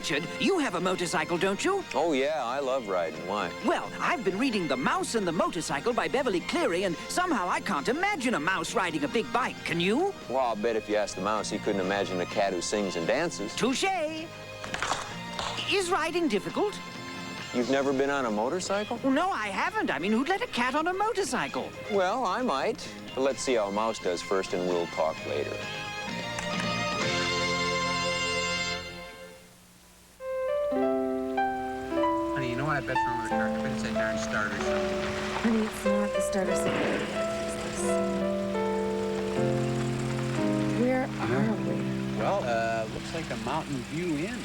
Richard, you have a motorcycle, don't you? Oh, yeah, I love riding. Why? Well, I've been reading The Mouse and the Motorcycle by Beverly Cleary, and somehow I can't imagine a mouse riding a big bike. Can you? Well, I'll bet if you asked the mouse, he couldn't imagine a cat who sings and dances. Touché. Is riding difficult? You've never been on a motorcycle? Well, no, I haven't. I mean, who'd let a cat on a motorcycle? Well, I might. But let's see how a mouse does first, and we'll talk later. Honey, you know what I bet wrong with the car? I bet it's that darn starter something. Honey, it's not the starter signal. Where are we? Well, looks like a Mountain View Inn.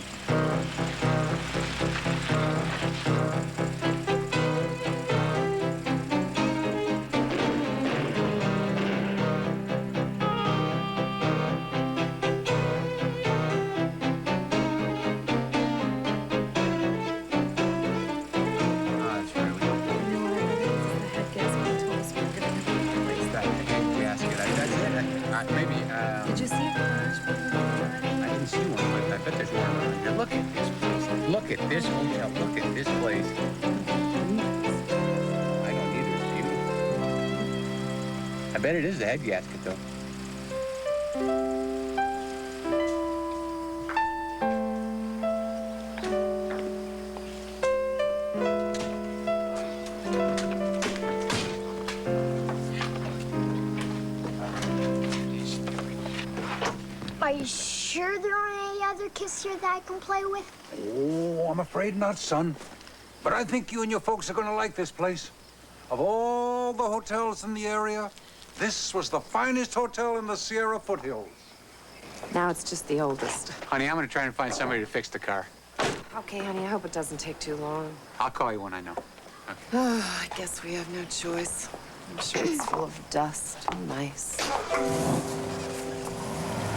Did you see a garage building? I didn't see one, but I bet there's one around here. Look at this place. Look at this hotel. Look at this place. I don't either. It's beautiful. I bet it is the head gasket, though. Are you sure there aren't any other kids here that I can play with? Oh, I'm afraid not, son. But I think you and your folks are going to like this place. Of all the hotels in the area, this was the finest hotel in the Sierra foothills. Now it's just the oldest. Honey, I'm going to try and find somebody to fix the car. Okay, honey, I hope it doesn't take too long. I'll call you when I know. Okay. Oh, I guess we have no choice. I'm sure it's full of dust and mice.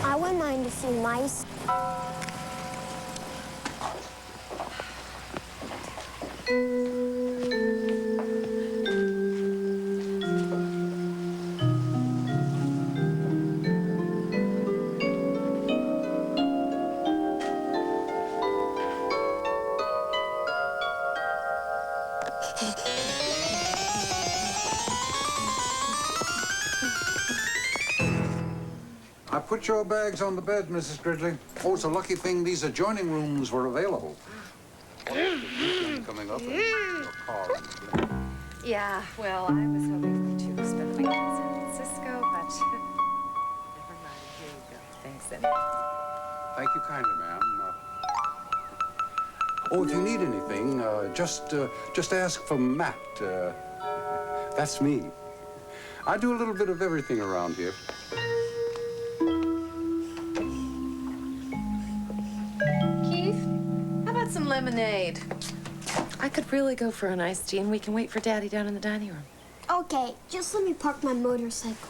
I wouldn't mind a few mice. I put your bags on the bed, Mrs. Gridley. Oh, it's a lucky thing these adjoining rooms were available. Coming up and call. Yeah, well, I was hoping to spend the weekend in San Francisco, but never mind. Here you go. Thanks, anyway. Thank you kindly, ma'am. Oh, if you need anything, just ask for Matt. That's me. I do a little bit of everything around here. Keith, how about some lemonade? I could really go for an iced tea, and we can wait for Daddy down in the dining room. Okay, just let me park my motorcycle.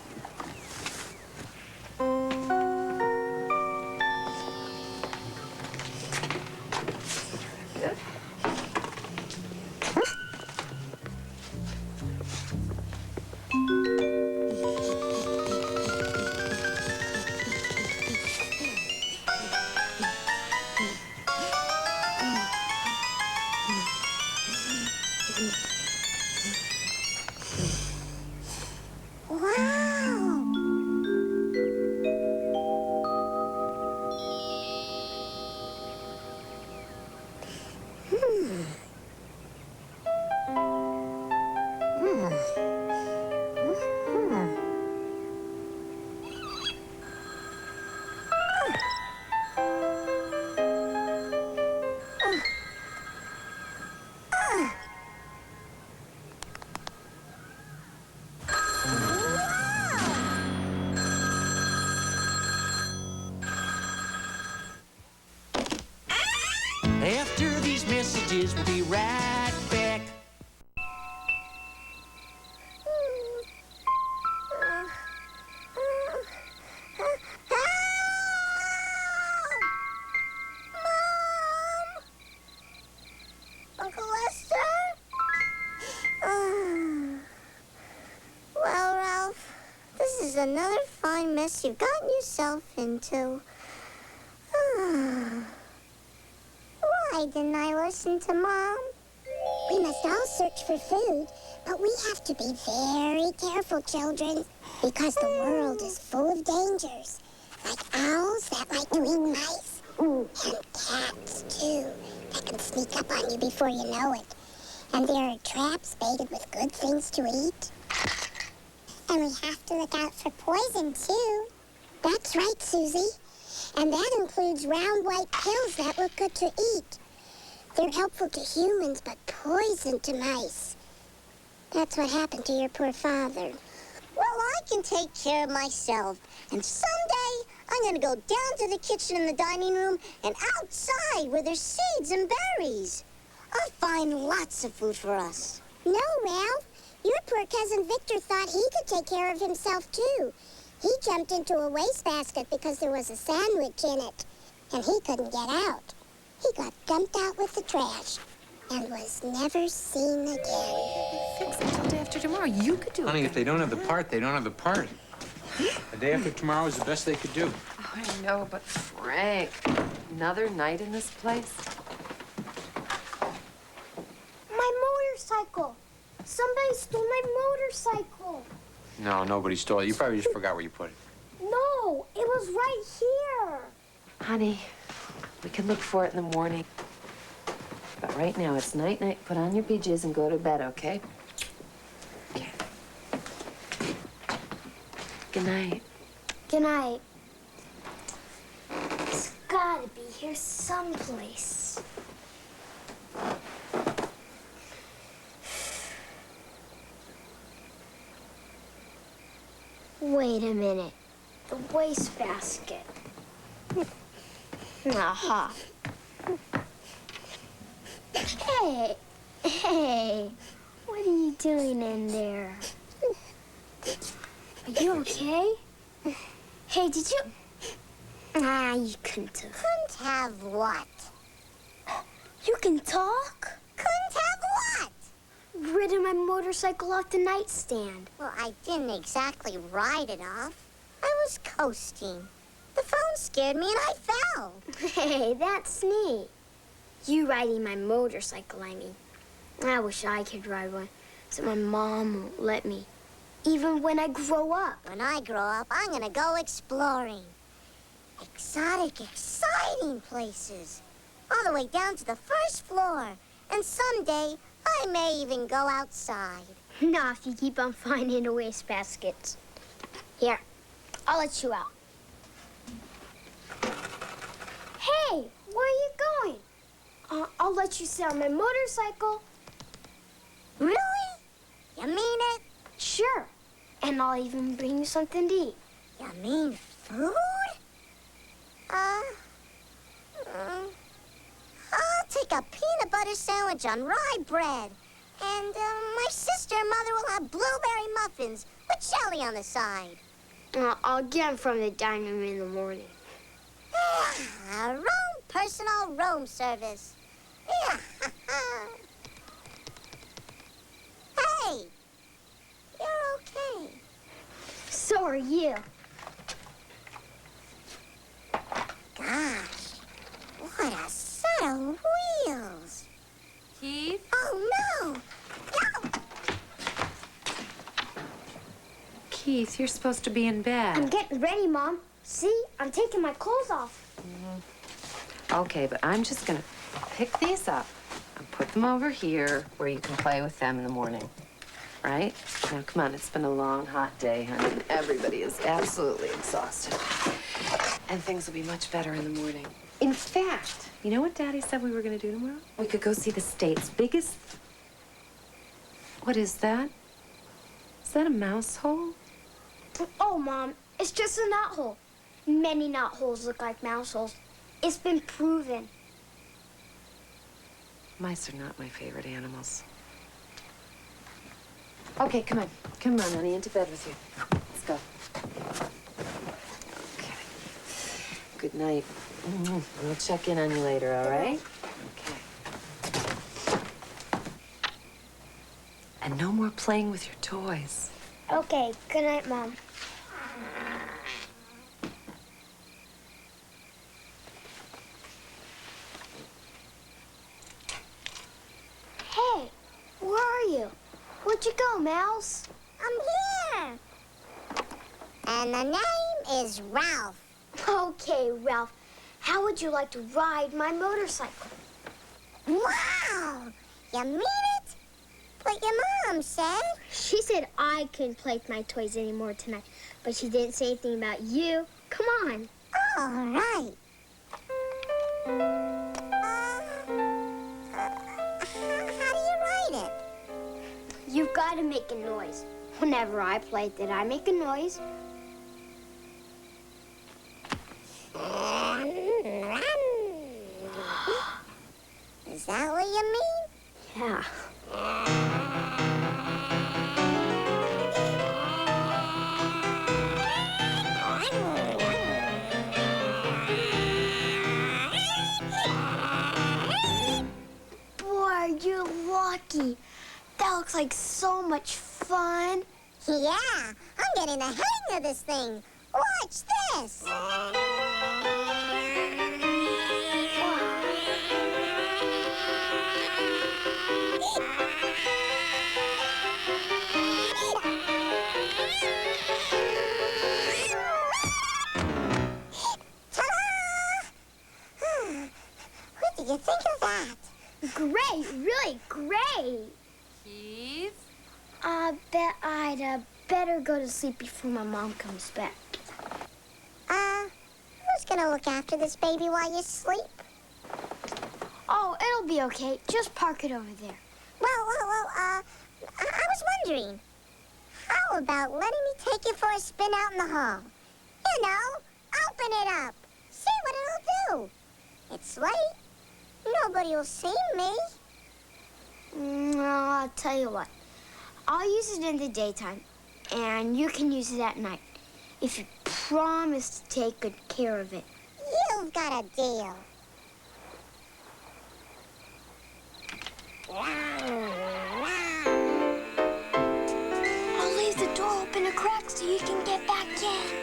Good. Wow! After these messages, we'll be right back. Uncle Lester? Well, Ralph, this is another fine mess you've gotten yourself into. Why didn't I listen to Mom? We must all search for food, but we have to be very careful, children, because the world is full of dangers, like owls that like to eat mice, and cats, too, that can sneak up on you before you know it. And there are traps baited with good things to eat. And we have to look out for poison, too. That's right, Susie. And that includes round white pills that look good to eat. They're helpful to humans, but poison to mice. That's what happened to your poor father. Well, I can take care of myself. And someday, I'm going to go down to the kitchen and the dining room and outside where there's seeds and berries. I'll find lots of food for us. No, Ralph. Your poor cousin Victor thought he could take care of himself, too. He jumped into a wastebasket because there was a sandwich in it, and he couldn't get out. He got dumped out with the trash and was never seen again. Fix it till day after tomorrow. You could do Honey, it. if they don't have the part, they don't have the part. The day after tomorrow is the best they could do. Oh, I know, but Frank, another night in this place? My motorcycle! Somebody stole my motorcycle! No, nobody stole it. You probably just forgot where you put it. No, it was right here! Honey, we can look for it in the morning. But right now, it's night-night. Put on your PJs and go to bed, okay? Okay. Good night. Good night. It's gotta be here someplace. Wait a minute. The wastebasket. Aha. Hey, what are you doing in there? Are you okay? Hey, did you? You couldn't have. Couldn't have what? You can talk? Couldn't have what? Ridden my motorcycle off the nightstand. Well, I didn't exactly ride it off. I was coasting. The phone scared me and I fell. Hey, that's neat. You riding my motorcycle, I mean. I wish I could ride one, so my mom won't let me. Even when I grow up. When I grow up, I'm gonna go exploring. Exotic, exciting places. All the way down to the first floor. And someday, I may even go outside. Not if you keep on finding the wastebaskets. Here, I'll let you out. Hey, where are you going? I'll let you sit on my motorcycle. Really? You mean it? Sure. And I'll even bring you something to eat. You mean food? I'll take a peanut butter sandwich on rye bread. And my sister and mother will have blueberry muffins with jelly on the side. I'll get them from the dining room in the morning. Rome personal room service. Hey, you're okay. So are you. Gosh, what a set of wheels. Keith? Oh, no. No. Keith, you're supposed to be in bed. I'm getting ready, Mom. See, I'm taking my clothes off. Okay, but I'm just gonna pick these up and put them over here where you can play with them in the morning. Right? Now, come on, it's been a long, hot day, honey, and everybody is absolutely exhausted. And things will be much better in the morning. In fact, you know what Daddy said we were gonna do tomorrow? We could go see the state's biggest... What is that? Is that a mouse hole? Oh, Mom, it's just a knot hole. Many knot holes look like mouse holes. It's been proven. Mice are not my favorite animals. Okay, come on. Come on, honey, into bed with you. Let's go. Okay. Good night. We'll check in on you later, all right? Okay. And no more playing with your toys. Okay, good night, Mom. Where'd you go, Mouse? I'm here. And the name is Ralph. Okay, Ralph. How would you like to ride my motorcycle? Wow! You mean it? But your mom said... She said I couldn't play with my toys anymore tonight, but she didn't say anything about you. Come on. All right. How do you ride it? You've got to make a noise. Whenever I play, did I make a noise? Is that what you mean? Yeah. Boy, you're lucky. That looks like so much fun. Yeah, I'm getting the hang of this thing. Watch this. What do you think of that? Great, really great. Keith? I bet I'd better go to sleep before my mom comes back. Who's gonna look after this baby while you sleep? Oh, it'll be okay. Just park it over there. I was wondering, how about letting me take you for a spin out in the hall? You know, open it up. See what it'll do. It's late. Nobody will see me. No, I'll tell you what. I'll use it in the daytime, and you can use it at night, if you promise to take good care of it. You've got a deal. I'll leave the door open a crack so you can get back in.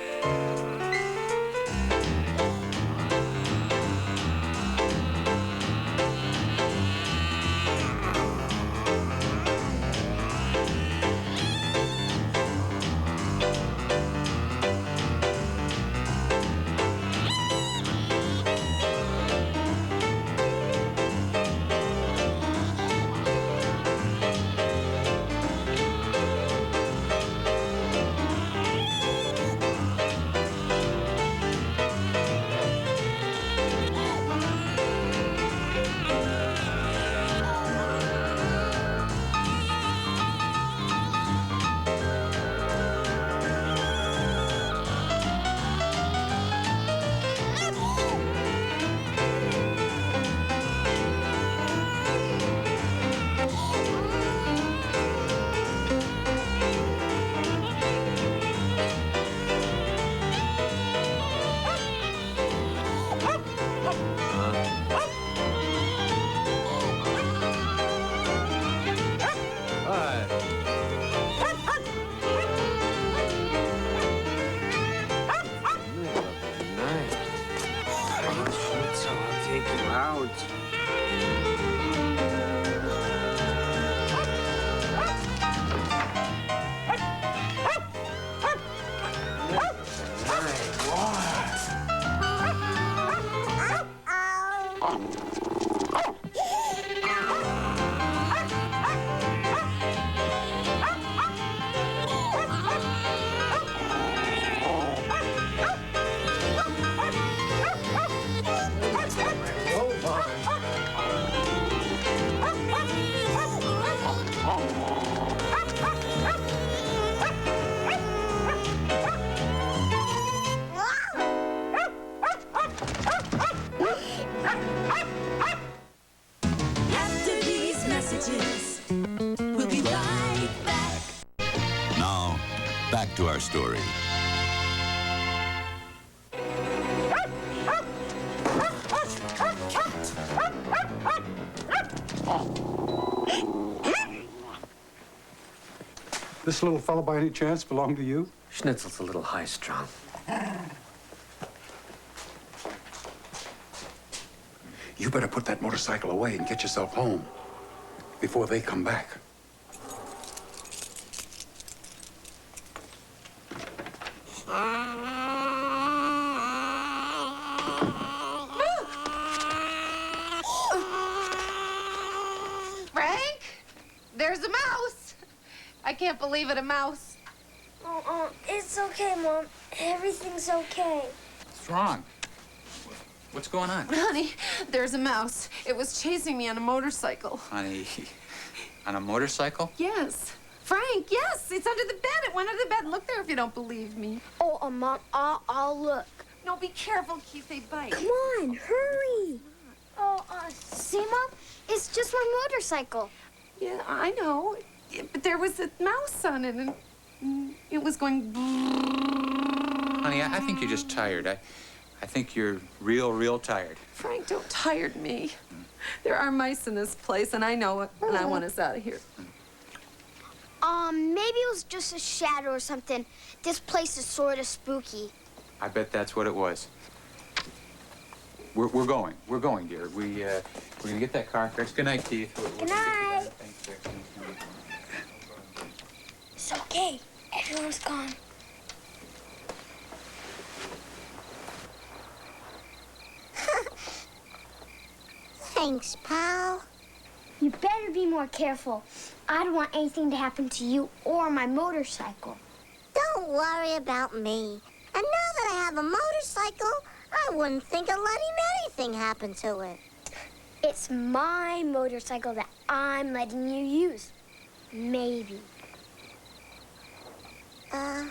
After these messages, we'll be right back. Now, back to our story. This little fellow by any chance belong to you? Schnitzel's a little high-strung. You better put that motorcycle away and get yourself home before they come back. Frank, there's a mouse. I can't believe it, a mouse. Oh, it's okay, Mom. Everything's okay. What's wrong? What's going on? Honey, there's a mouse. It was chasing me on a motorcycle. Honey, on a motorcycle? Yes. Frank, yes, it's under the bed. It went under the bed. Look there if you don't believe me. Oh, Mom, I'll look. No, be careful, Keith, they bite. Come on, hurry. Oh, see, Mom? It's just my motorcycle. Yeah, I know. Yeah, but there was a mouse on it, and it was going... Honey, I think you're just tired. I think you're real tired. Frank, don't tire me. There are mice in this place, and I know it, and I want us out of here. Maybe it was just a shadow or something. This place is sort of spooky. I bet that's what it was. We're going, dear. We're gonna get that car fixed. Good night, Keith. Good night. Thanks, Dick. It's okay. Everyone's gone. Thanks, pal. You better be more careful. I don't want anything to happen to you or my motorcycle. Don't worry about me. And now that I have a motorcycle, I wouldn't think of letting anything happen to it. It's my motorcycle that I'm letting you use. Maybe. Yeah.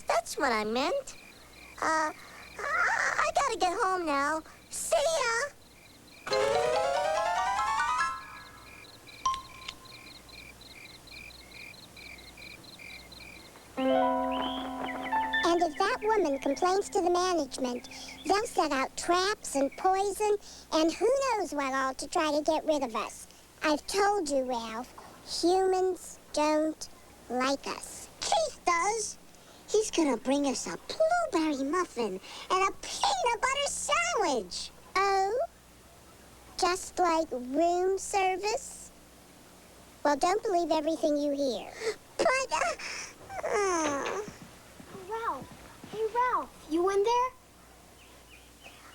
That's what I meant. I gotta get home now. See ya. And if that woman complains to the management, they'll set out traps and poison and who knows what all to try to get rid of us. I've told you, Ralph, humans don't like us. Keith does. He's gonna bring us a blueberry muffin and a peanut butter sandwich. Oh? Just like room service? Well, don't believe everything you hear. But, Ralph. Hey, Ralph. You in there?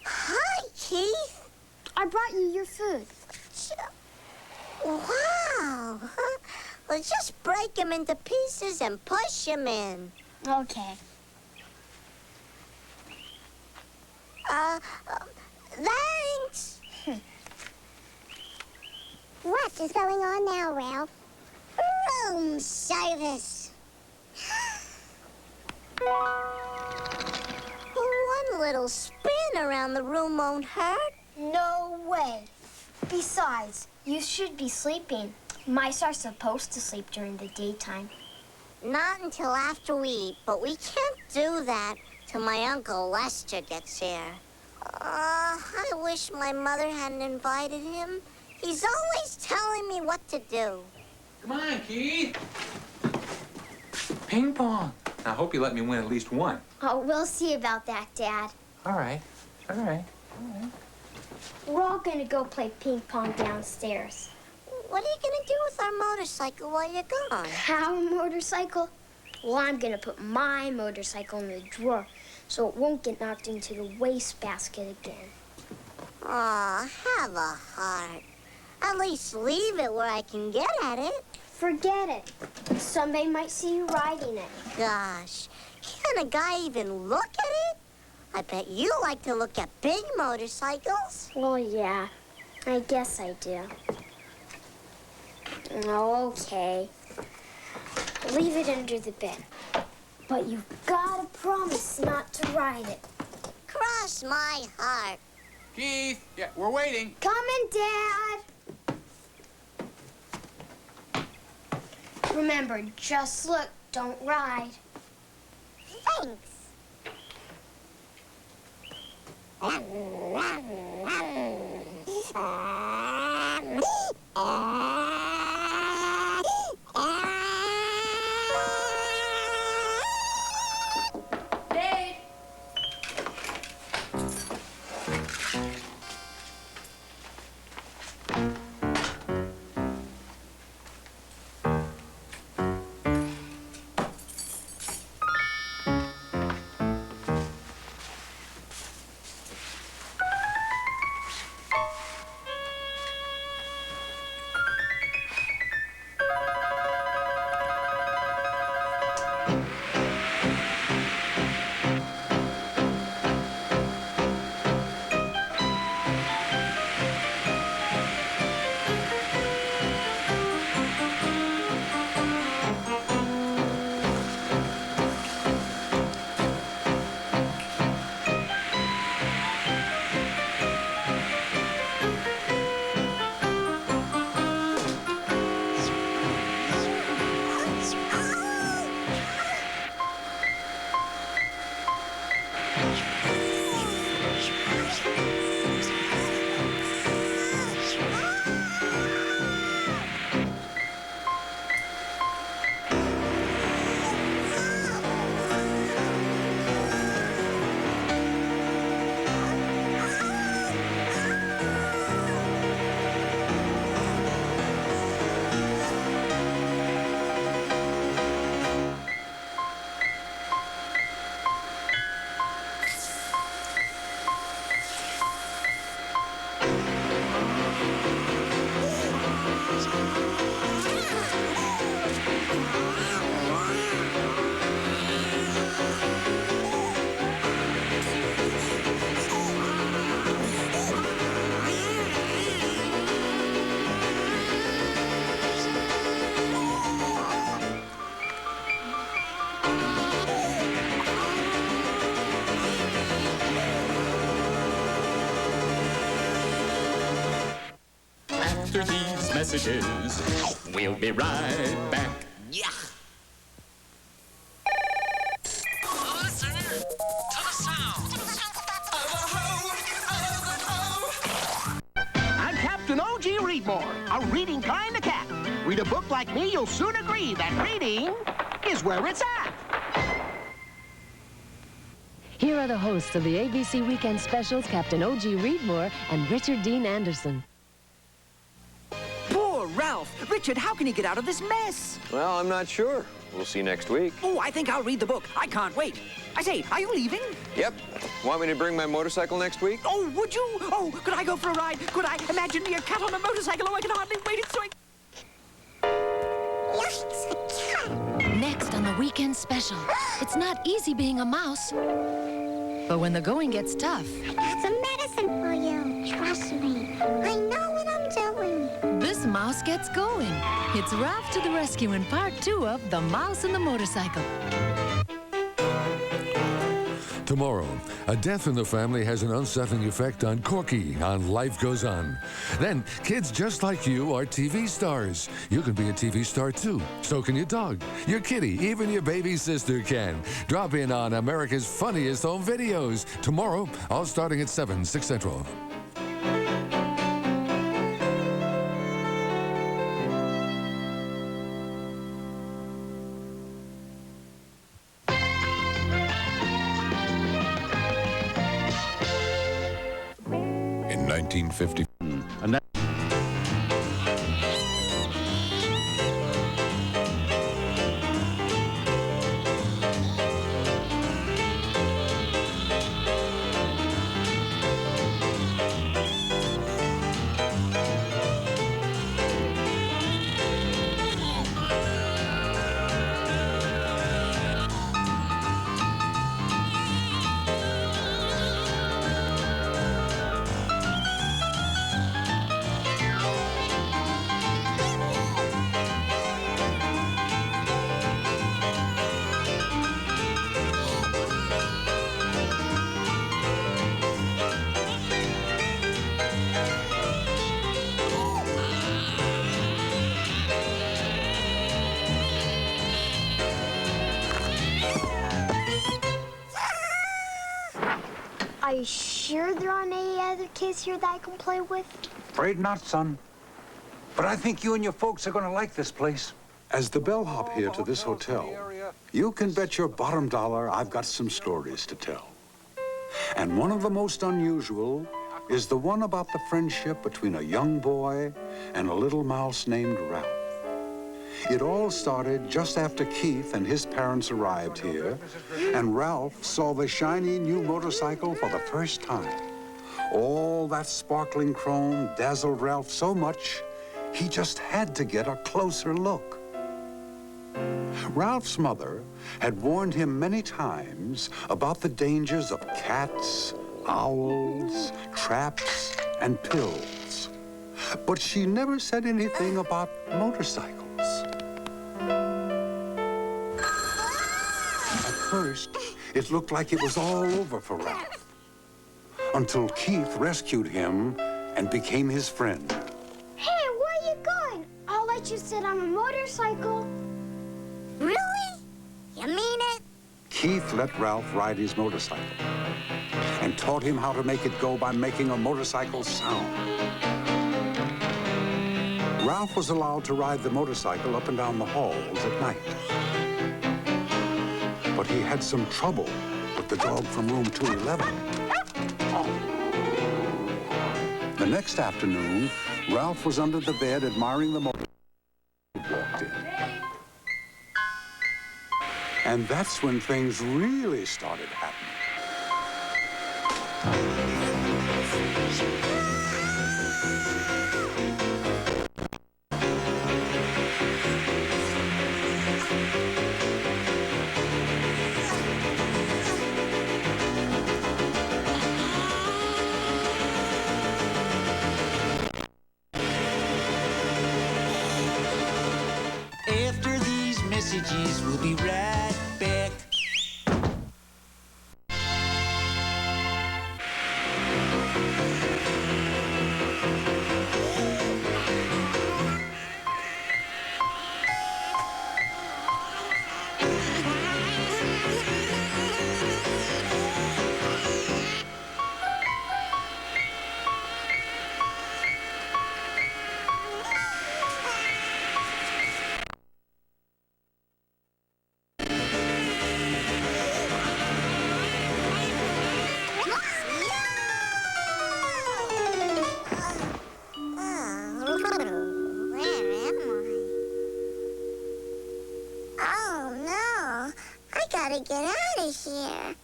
Hi, Keith. I brought you your food. Wow. Well, just break him into pieces and push him in. Okay. Thanks. What is going on now, Ralph? Room service. One little spin around the room won't hurt. No way. Besides, you should be sleeping. Mice are supposed to sleep during the daytime. Not until after we eat, but we can't do that till my Uncle Lester gets here. I wish my mother hadn't invited him. He's always telling me what to do. Come on, Keith. Ping pong. I hope you let me win at least one. Oh, we'll see about that, Dad. All right. We're all gonna go play ping pong downstairs. What are you gonna do with our motorcycle while you're gone? Our motorcycle? Well, I'm gonna put my motorcycle in the drawer so it won't get knocked into the wastebasket again. Aw, have a heart. At least leave it where I can get at it. Forget it. Somebody might see you riding it. Gosh, can a guy even look at it? I bet you like to look at big motorcycles. Well, yeah. I guess I do. Oh, okay. Leave it under the bed. But you've got to promise not to ride it. Cross my heart. Keith, yeah, we're waiting. Coming, Dad! Remember, just look, don't ride. Thanks. Dave! after these messages. We'll be right back. Yeah. Listen to the sounds of a hoe. I'm Captain O.G. Readmore, a reading kind of cat. Read a book like me, you'll soon agree that reading is where it's at. Here are the hosts of the ABC Weekend Specials, Captain O.G. Readmore and Richard Dean Anderson. Poor Ralph. Richard, how can he get out of this mess? Well, I'm not sure. We'll see next week. Oh, I think I'll read the book. I can't wait. I say, are you leaving? Yep. Want me to bring my motorcycle next week? Oh, would you? Oh, could I go for a ride? Could I imagine me a cat on a motorcycle? Oh, I can hardly wait. It's so... Yikes, a cat. Next on the Weekend Special, it's not easy being a mouse. But when the going gets tough... I got some medicine for you. Trust me. I know what I'm doing. This mouse gets going. It's Ralph to the rescue in part 2 of The Mouse and the Motorcycle. Tomorrow, a death in the family has an unsettling effect on Corky on Life Goes On. Then, kids just like you are TV stars. You can be a TV star too. So can your dog, your kitty, even your baby sister can. Drop in on America's Funniest Home Videos. Tomorrow, all starting at 7, 6 Central. In 1950. Are you sure there aren't any other kids here that I can play with? Afraid not, son. But I think you and your folks are going to like this place. As the bellhop here to this hotel, you can bet your bottom dollar I've got some stories to tell. And one of the most unusual is the one about the friendship between a young boy and a little mouse named Ralph. It all started just after Keith and his parents arrived here, and Ralph saw the shiny new motorcycle for the first time. All that sparkling chrome dazzled Ralph so much, he just had to get a closer look. Ralph's mother had warned him many times about the dangers of cats, owls, traps, and pills. But she never said anything about motorcycles. At first, it looked like it was all over for Ralph, until Keith rescued him and became his friend. Hey, where are you going? I'll let you sit on a motorcycle. Really? You mean it? Keith let Ralph ride his motorcycle and taught him how to make it go by making a motorcycle sound. Ralph was allowed to ride the motorcycle up and down the halls at night. But he had some trouble with the dog from room 211. The next afternoon, Ralph was under the bed admiring the motorcycle he walked in. And that's when things really started happening. After these messages, we'll be right back. get out of here.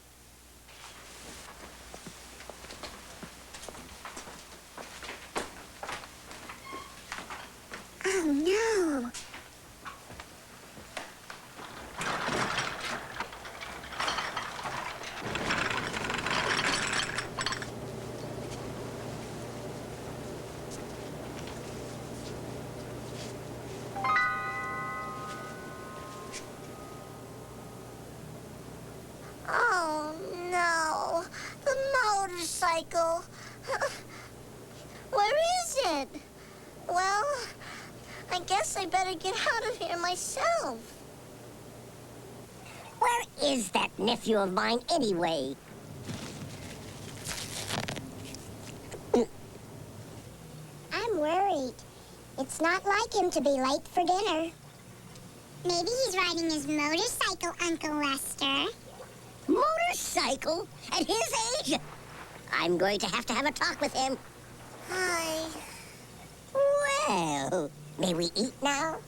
Oh, no. Oh, no. The motorcycle. Where is it? Well, I guess I better get out of here myself. Where is that nephew of mine anyway? I'm worried. It's not like him to be late for dinner. Maybe he's riding his motorcycle, Uncle Lester. Motorcycle? At his age? I'm going to have a talk with him. Hi. Well, may we eat now?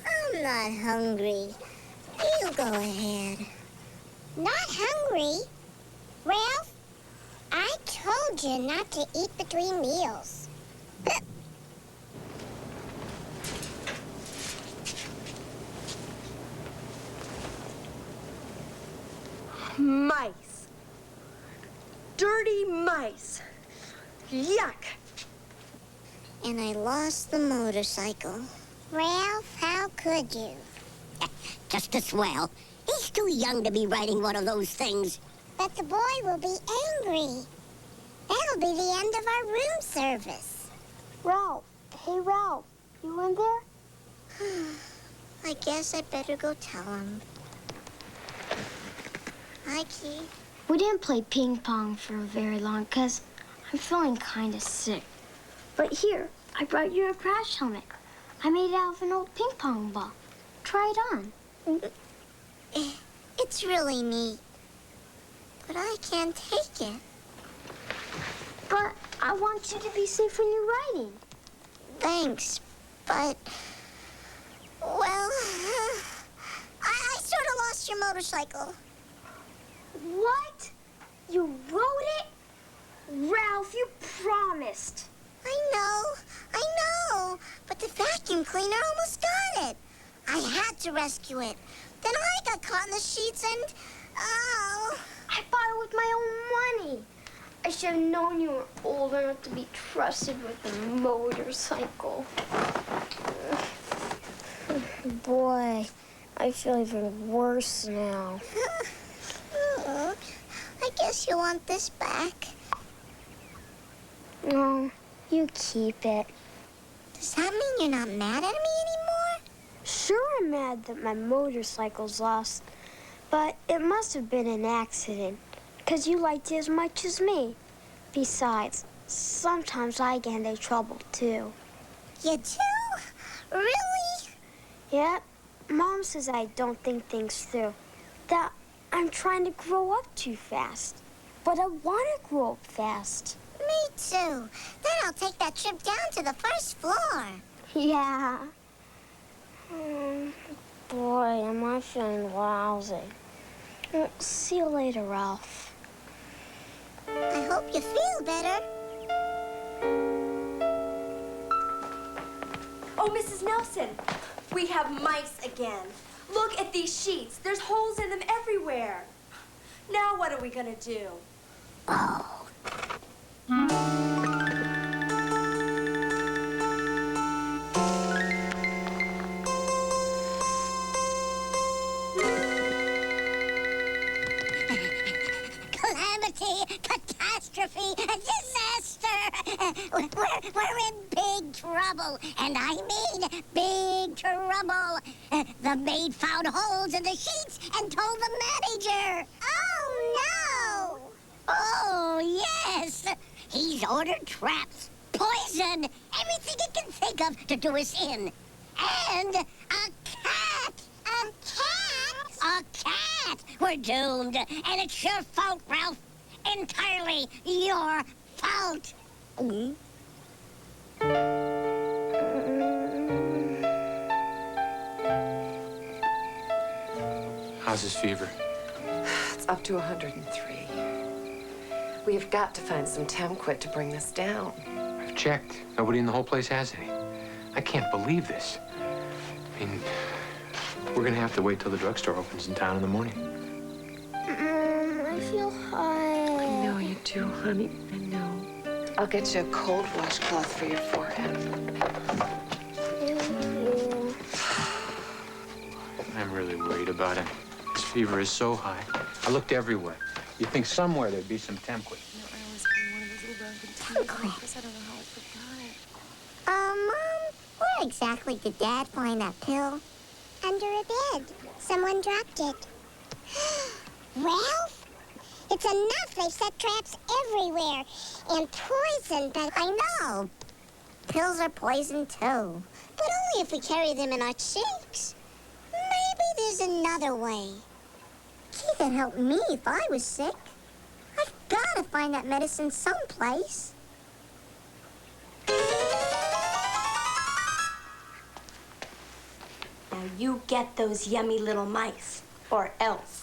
I'm not hungry. You go ahead. Not hungry? Ralph, I told you not to eat between meals. Mice. Dirty mice. Yuck. And I lost the motorcycle. Ralph, how could you? Just a swell. He's too young to be riding one of those things. But the boy will be angry. That'll be the end of our room service. Ralph. Hey, Ralph. You in there? I guess I better go tell him. Hi, Keith. We didn't play ping pong for very long because I'm feeling kind of sick. But here, I brought you a crash helmet. I made it out of an old ping pong ball. Try it on. It's really neat. But I can't take it. But I want you to be safe when you're riding. Thanks, but... Well, I sort of lost your motorcycle. What? You rode it? Ralph, you promised. I know. But the vacuum cleaner almost got it. I had to rescue it. Then I got caught in the sheets and... Oh. I bought it with my own money. I should have known you were old enough to be trusted with a motorcycle. Boy, I feel even worse now. I guess you want this back. No, you keep it. Does that mean you're not mad at me anymore? Sure, I'm mad that my motorcycle's lost. But it must have been an accident, because you liked it as much as me. Besides, sometimes I get into trouble, too. You do? Really? Yeah. Mom says I don't think things through. That I'm trying to grow up too fast. But I want to grow up fast. Me too. Then I'll take that trip down to the first floor. Yeah. Boy, am I feeling lousy. Well, see you later, Ralph. I hope you feel better. Oh, Mrs. Nelson, we have mice again. Look at these sheets. There's holes in them everywhere. Now what are we gonna do? Oh. Calamity, catastrophe, disaster. We're in big trouble, and I mean big trouble. The maid found holes in the sheets and told the manager. Oh, no! Oh, yes. He's ordered traps, poison, everything he can think of to do us in. And a cat. A cat? A cat! We're doomed. And it's your fault, Ralph. Entirely your fault. How's his fever? It's up to 103. We have got to find some Temquit to bring this down. I've checked. Nobody in the whole place has any. I can't believe this. I mean, we're gonna have to wait till the drugstore opens in town in the morning. I feel hot. I know you do, honey. I know. I'll get you a cold washcloth for your forehead. I'm really worried about him. His fever is so high. I looked everywhere. You'd think somewhere there'd be some Temquit. Temquit. Mom, where exactly did Dad find that pill? Under a bed. Someone dropped it. Ralph? It's enough. They've set traps everywhere. And poison, but I know. Pills are poison, too. But only if we carry them in our cheeks. Maybe there's another way. Gee, that'd help me if I was sick. I've got to find that medicine someplace. Now you get those yummy little mice, or else.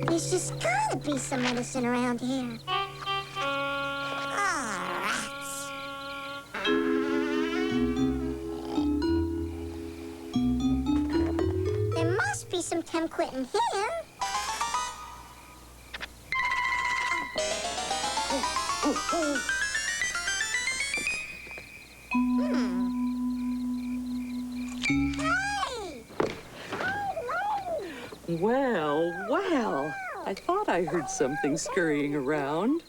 There's just gotta be some medicine around here. Oh, rats. There must be some Temquit in here. Well, well, I thought I heard something scurrying around.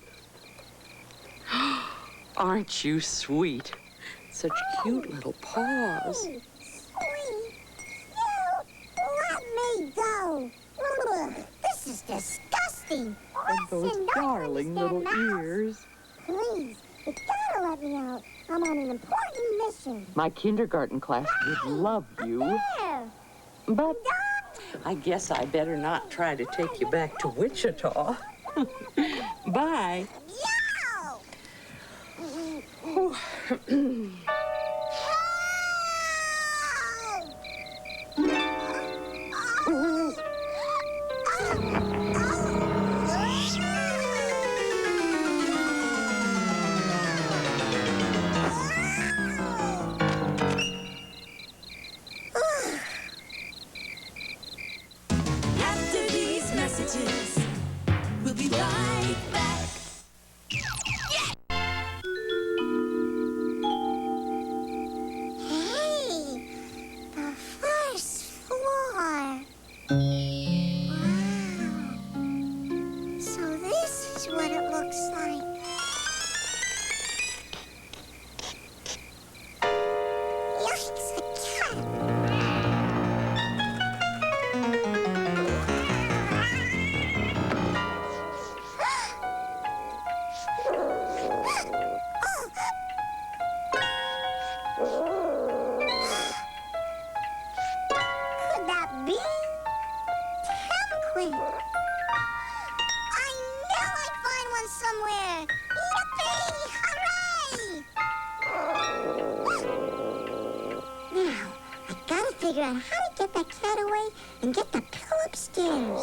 Aren't you sweet? Such cute little paws. Sweet. You let me go. Ugh, this is disgusting. And those darling little ears. Please, you gotta let me out. I'm on an important mission. My kindergarten class would love you. Where? But I guess I better not try to take you back to Wichita. Bye. After these messages, we'll be right back. Hey, the first floor. Wow. So this is what it looks like. Yikes, a cat. Could that be? Temquit. I knew I'd find one somewhere. Yippee! Hooray! Now, I gotta figure out how to get that cat away and get the pill upstairs.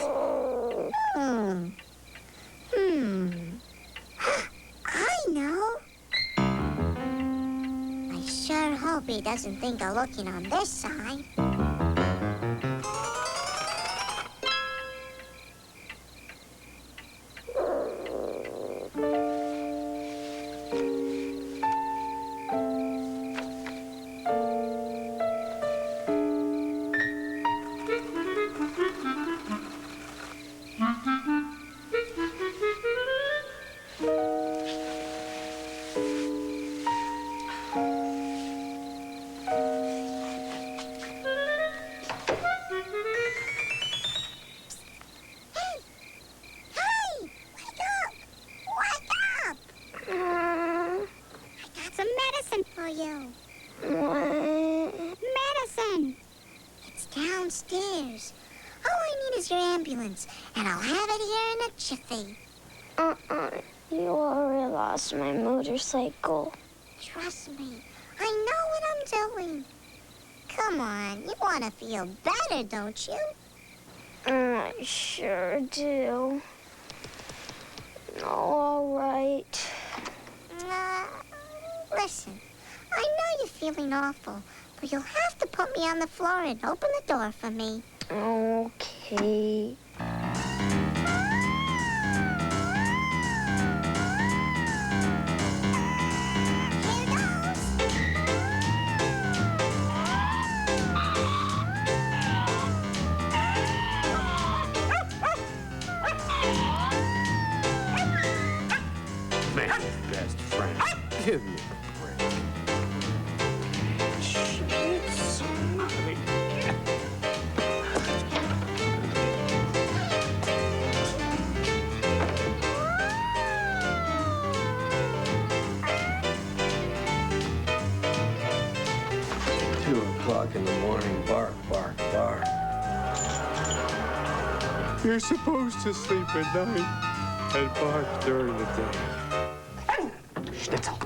I know. I sure hope he doesn't think of looking on this side. for you? Medicine. It's downstairs. All I need is your ambulance, and I'll have it here in a jiffy. You already lost my motorcycle. Trust me, I know what I'm doing. Come on, you want to feel better, don't you? I sure do. All right. Listen, I know you're feeling awful, but you'll have to put me on the floor and open the door for me. Okay. Man, best friend. Give me a break. 2 o'clock in the morning, bark, bark, bark. You're supposed to sleep at night and bark during the day. Schnitzel.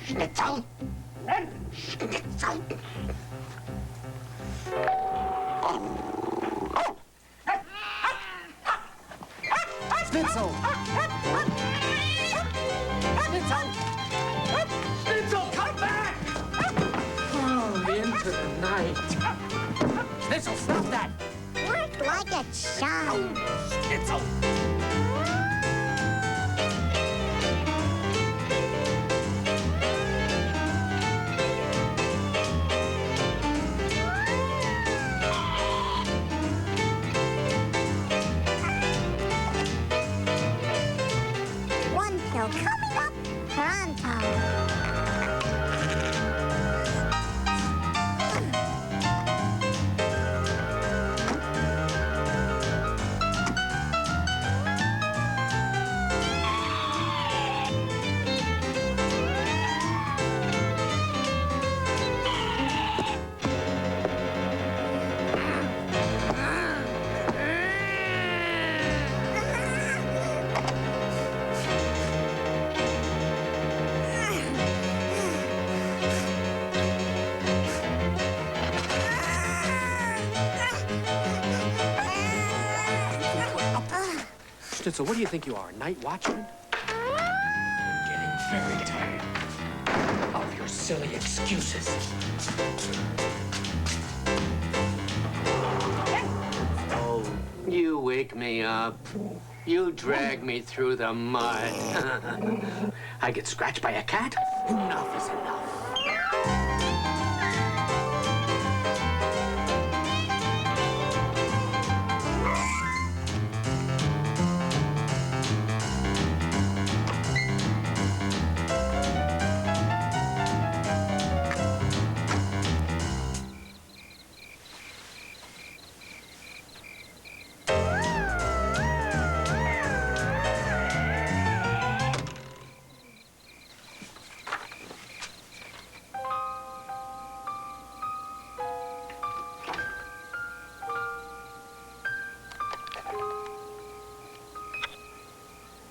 Schnitzel. Schnitzel. Schnitzel! Schnitzel! Schnitzel, come back! Oh, into the night. Schnitzel, stop that! Work like a charm. Schnitzel! One pill coming up pronto. Schnitzel, what do you think you are, a night watchman? I'm getting very tired of your silly excuses. Oh, you wake me up. You drag me through the mud. I get scratched by a cat? Enough is enough.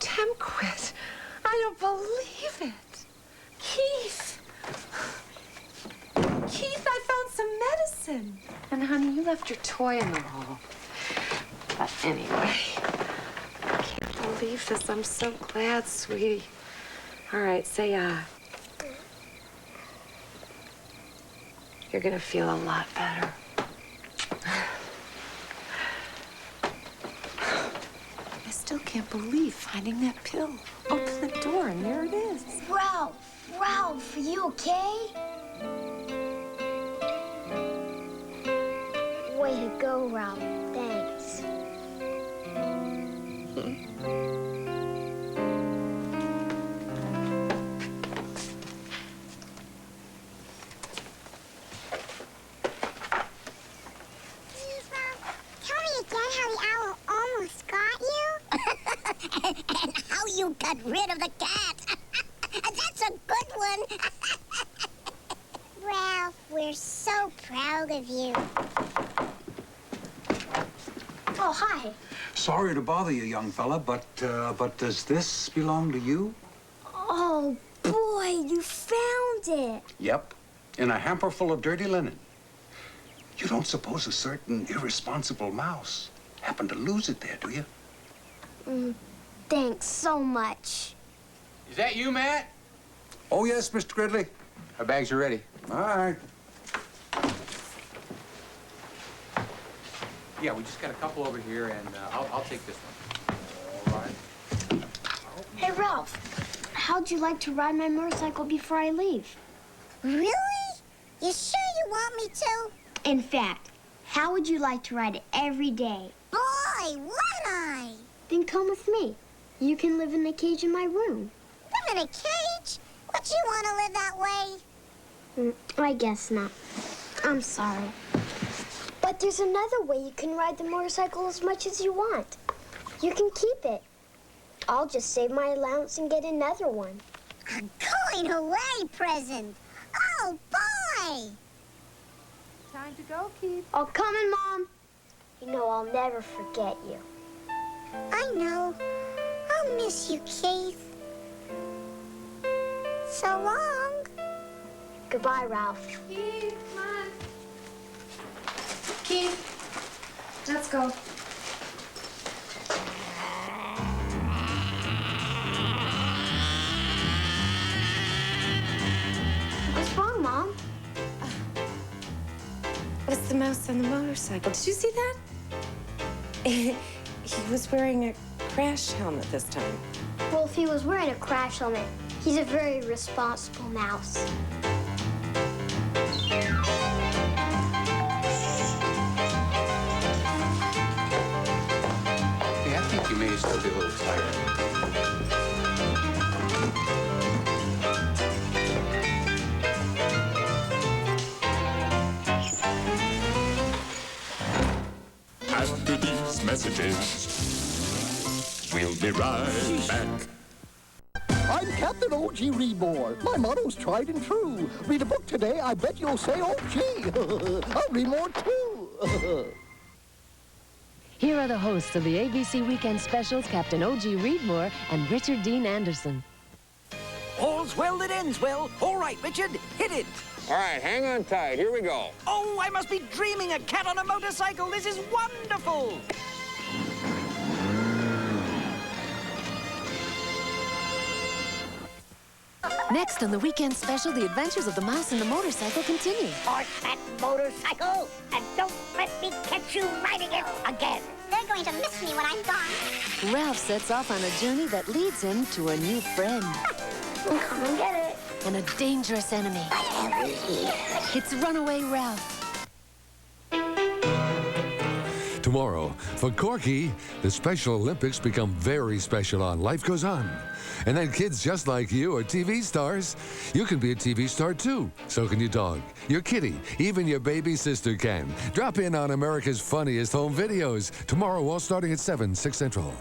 Temquit, I don't believe it. Keith. Keith, I found some medicine. And honey, you left your toy in the hall. But anyway, I can't believe this. I'm so glad, sweetie. All right, say, you're gonna feel a lot better. I still can't believe finding that pill. Open the door and there it is. Ralph, Ralph, are you okay? Way to go, Ralph. Thanks. Tell me again how the owl almost got you? And how you got rid of the cat. That's a good one. We're so proud of you. Oh, hi. Sorry to bother you, young fella, but does this belong to you? Oh, boy, you found it. Yep, in a hamper full of dirty linen. You don't suppose a certain irresponsible mouse happened to lose it there, do you? Thanks so much. Is that you, Matt? Oh, yes, Mr. Gridley. Our bags are ready. All right. Yeah, we just got a couple over here, and I'll take this one. All right. Hey, Ralph, how'd you like to ride my motorcycle before I leave? Really? You sure you want me to? In fact, how would you like to ride it every day? Boy, would I! Then come with me. You can live in a cage in my room. Live in a cage? Would you want to live that way? I guess not. I'm sorry. But there's another way you can ride the motorcycle as much as you want. You can keep it. I'll just save my allowance and get another one. A going away present. Oh, boy! Time to go, Keith. Oh, coming, Mom. You know I'll never forget you. I know. I'll miss you, Keith. So long. Goodbye, Ralph. Keith, come on. Keith, let's go. What's wrong, Mom? It's the mouse on the motorcycle. Did you see that? He was wearing a crash helmet this time. Well, if he was wearing a crash helmet, he's a very responsible mouse. Yeah, I think you may still be a little tired. After these messages, we'll be right back. I'm Captain O.G. Readmore. My motto's tried and true. Read a book today, I bet you'll say, oh, gee. I'll read more, too. Here are the hosts of the ABC Weekend Specials, Captain O.G. Readmore and Richard Dean Anderson. All's well that ends well. All right, Richard, hit it. All right, hang on tight. Here we go. Oh, I must be dreaming. A cat on a motorcycle. This is wonderful. Next on the Weekend Special, the adventures of the mouse and the motorcycle continue. Park that motorcycle and don't let me catch you riding it again. They're going to miss me when I'm gone. Ralph sets off on a journey that leads him to a new friend. Come and get it. And a dangerous enemy. It's Runaway Ralph. Tomorrow, for Corky, the Special Olympics become very special on Life Goes On. And then kids just like you are TV stars. You can be a TV star too. So can your dog, your kitty, even your baby sister can. Drop in on America's Funniest Home Videos tomorrow, all starting at 7, 6 Central.